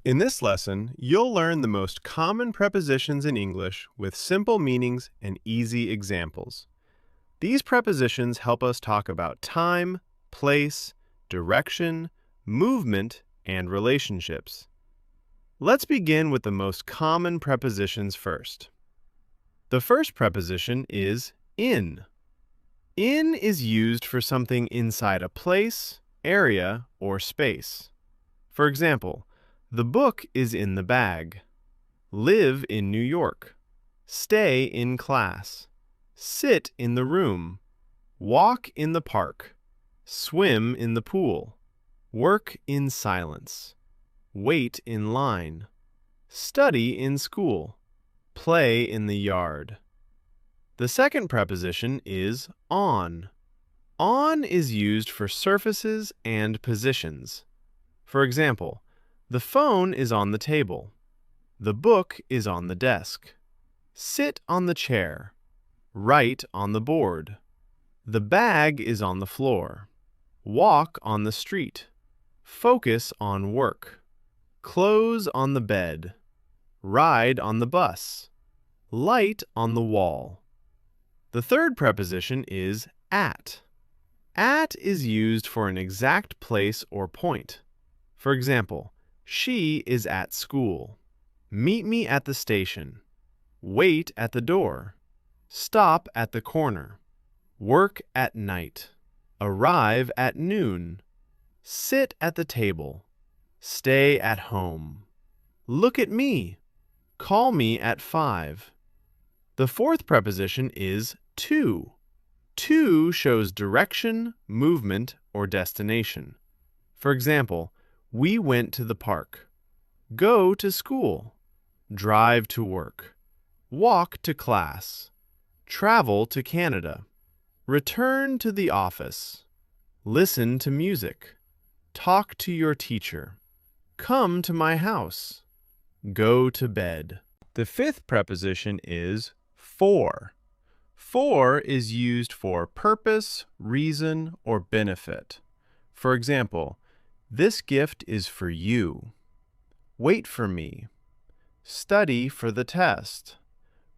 In this lesson, you'll learn the most common prepositions in English with simple meanings and easy examples. These prepositions help us talk about time, place, direction, movement, and relationships. Let's begin with the most common prepositions first. The first preposition is in. In is used for something inside a place, area, or space. For example, the book is in the bag. Live in New York. Stay in class. Sit in the room. Walk in the park. Swim in the pool. Work in silence. Wait in line. Study in school. Play in the yard. The second preposition is on. On is used for surfaces and positions. For example, the phone is on the table. The book is on the desk. Sit on the chair. Write on the board. The bag is on the floor. Walk on the street. Focus on work. Clothes on the bed. Ride on the bus. Light on the wall. The third preposition is at. At is used for an exact place or point. For example, she is at school. Meet me at the station. Wait at the door. Stop at the corner. Work at night. Arrive at noon. Sit at the table. Stay at home. Look at me. Call me at 5. The fourth preposition is to. To shows direction, movement, or destination. For example, we went to the park. Go to school. Drive to work. Walk to class. Travel to Canada. Return to the office. Listen to music. Talk to your teacher. Come to my house. Go to bed. The fifth preposition is for. For is used for purpose, reason, or benefit. For example, this gift is for you. Wait for me. Study for the test.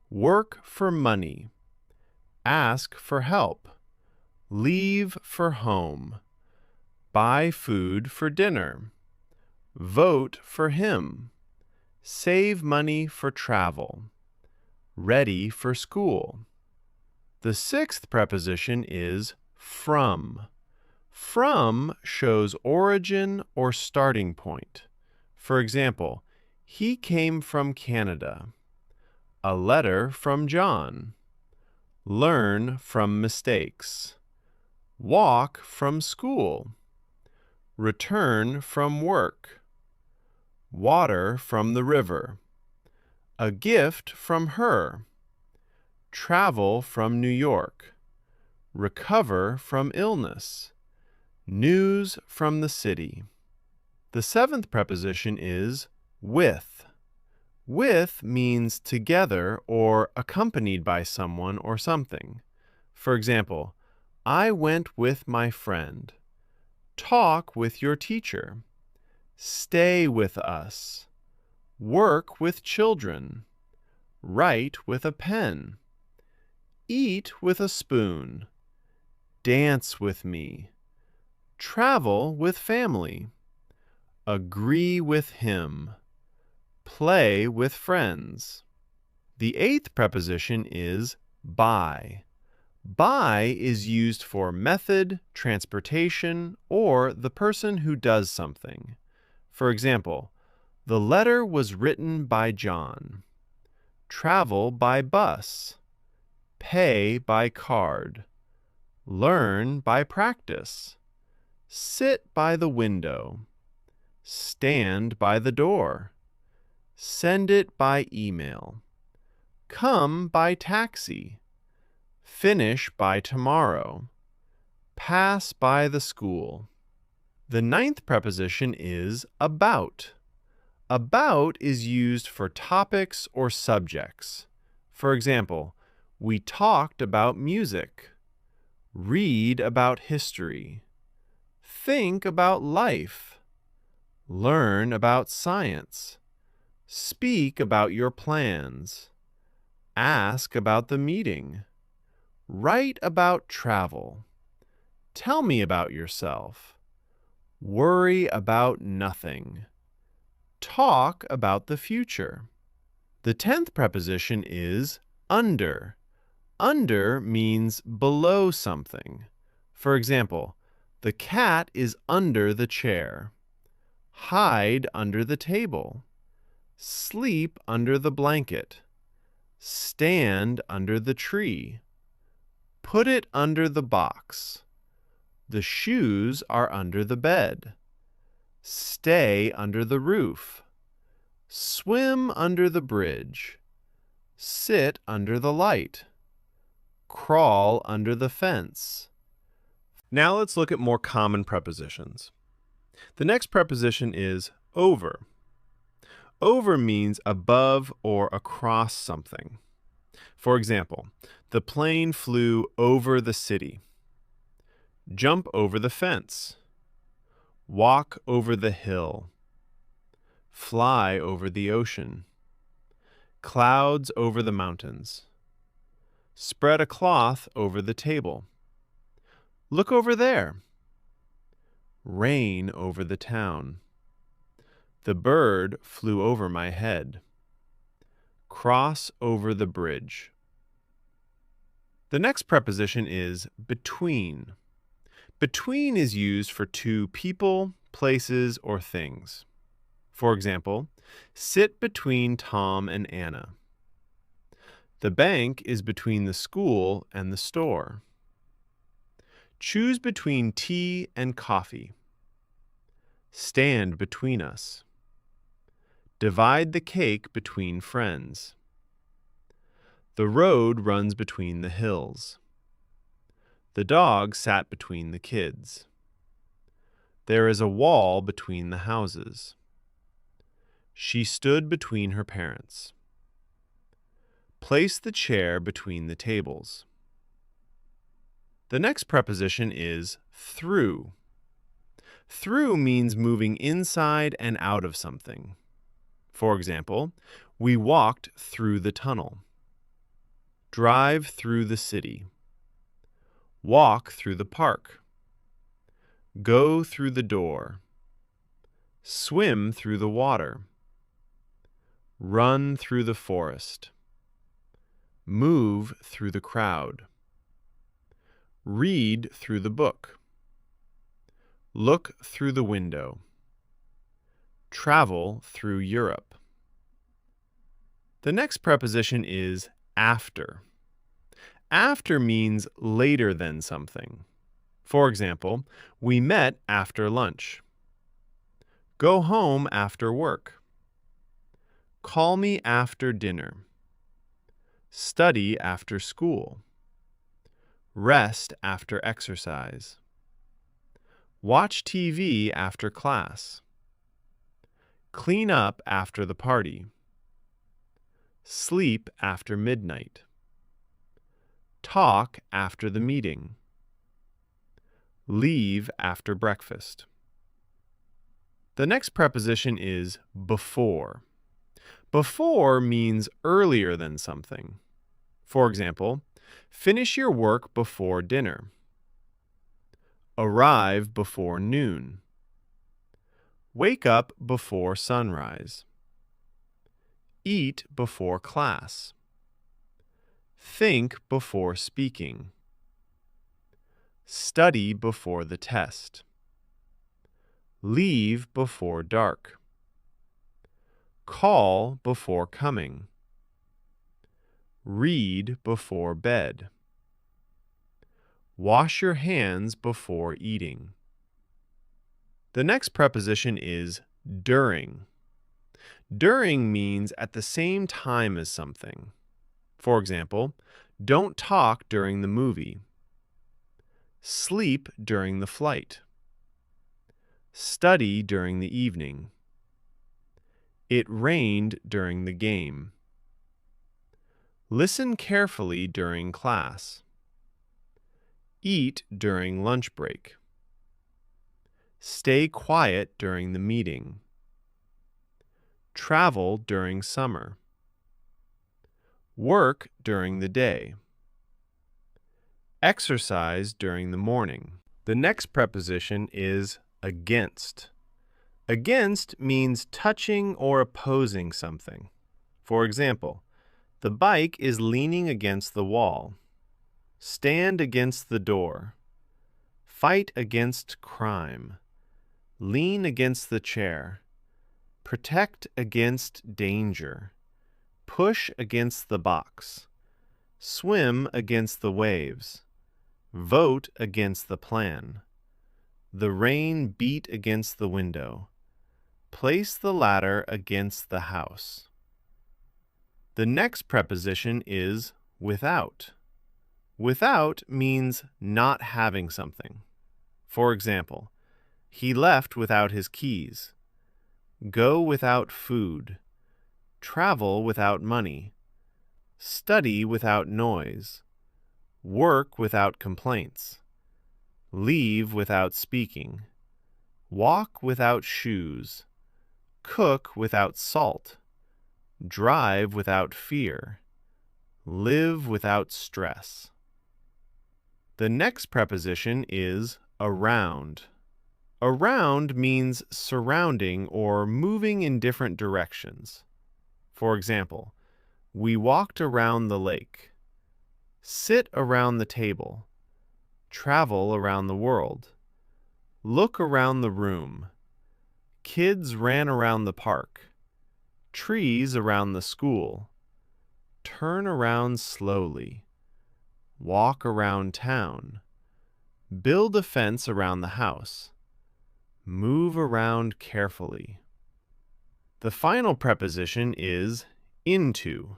Work for money. Ask for help. Leave for home. Buy food for dinner. Vote for him. Save money for travel. Ready for school. The sixth preposition is from. From shows origin or starting point. For example, he came from Canada. A letter from John. Learn from mistakes. Walk from school. Return from work. Water from the river. A gift from her. Travel from New York. Recover from illness. News from the city. The seventh preposition is with. With means together or accompanied by someone or something. For example, I went with my friend. Talk with your teacher. Stay with us. Work with children. Write with a pen. Eat with a spoon. Dance with me. Travel with family. Agree with him. Play with friends. The eighth preposition is by. By is used for method, transportation, or the person who does something. For example, the letter was written by John. Travel by bus. Pay by card. Learn by practice. Sit by the window. Stand by the door. Send it by email. Come by taxi. Finish by tomorrow. Pass by the school. The ninth preposition is about. About is used for topics or subjects. For example, we talked about music. Read about history. Think about life. Learn about science. Speak about your plans. Ask about the meeting. Write about travel. Tell me about yourself. Worry about nothing. Talk about the future. The 10th preposition is under. Under means below something. For example, the cat is under the chair. Hide under the table. Sleep under the blanket. Stand under the tree. Put it under the box. The shoes are under the bed. Stay under the roof. Swim under the bridge. Sit under the light. Crawl under the fence. Now let's look at more common prepositions. The next preposition is over. Over means above or across something. For example, the plane flew over the city. Jump over the fence. Walk over the hill. Fly over the ocean. Clouds over the mountains. Spread a cloth over the table. Look over there. Rain over the town. The bird flew over my head. Cross over the bridge. The next preposition is between. Between is used for two people, places, or things. For example, sit between Tom and Anna. The bank is between the school and the store. Choose between tea and coffee. Stand between us. Divide the cake between friends. The road runs between the hills. The dog sat between the kids. There is a wall between the houses. She stood between her parents. Place the chair between the tables. The next preposition is through. Through means moving inside and out of something. For example, we walked through the tunnel. Drive through the city. Walk through the park. Go through the door. Swim through the water. Run through the forest. Move through the crowd. Read through the book. Look through the window. Travel through Europe. The next preposition is after. After means later than something. For example, we met after lunch. Go home after work. Call me after dinner. Study after school. Rest after exercise. Watch TV after class. Clean up after the party. Sleep after midnight. Talk after the meeting. Leave after breakfast. The next preposition is before. Before means earlier than something. For example, finish your work before dinner. Arrive before noon. Wake up before sunrise. Eat before class. Think before speaking. Study before the test. Leave before dark. Call before coming. Read before bed. Wash your hands before eating. The next preposition is during. During means at the same time as something. For example, don't talk during the movie. Sleep during the flight. Study during the evening. It rained during the game. Listen carefully during class. Eat during lunch break. Stay quiet during the meeting. travel during summer. Work during the day. Exercise during the morning. The next preposition is against. Against means touching or opposing something. For example, the bike is leaning against the wall. Stand against the door. Fight against crime. Lean against the chair. Protect against danger. Push against the box. Swim against the waves. Vote against the plan. The rain beat against the window. Place the ladder against the house. The next preposition is without. Without means not having something. For example, he left without his keys. Go without food. Travel without money. Study without noise. Work without complaints. Leave without speaking. Walk without shoes. Cook without salt. Drive without fear. Live without stress. The next preposition is around. Around means surrounding or moving in different directions. For example, we walked around the lake. Sit around the table. Travel around the world. Look around the room. Kids ran around the park. Trees around the school. Turn around slowly. Walk around town. Build a fence around the house. Move around carefully. The final preposition is into.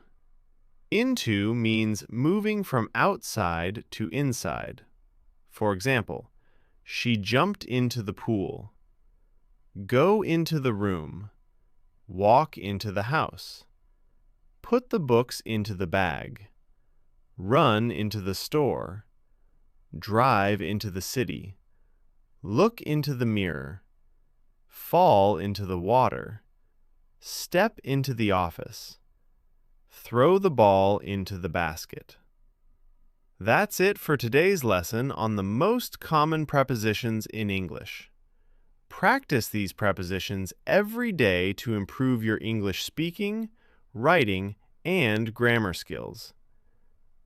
Into means moving from outside to inside. For example, she jumped into the pool. Go into the room. Walk into the house. Put the books into the bag. Run into the store. Drive into the city. Look into the mirror. Fall into the water. Step into the office. Throw the ball into the basket. That's it for today's lesson on the most common prepositions in English. Practice these prepositions every day to improve your English speaking, writing, and grammar skills.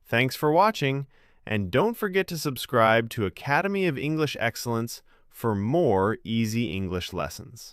Thanks for watching, and don't forget to subscribe to Academy of English Excellence for more easy English lessons.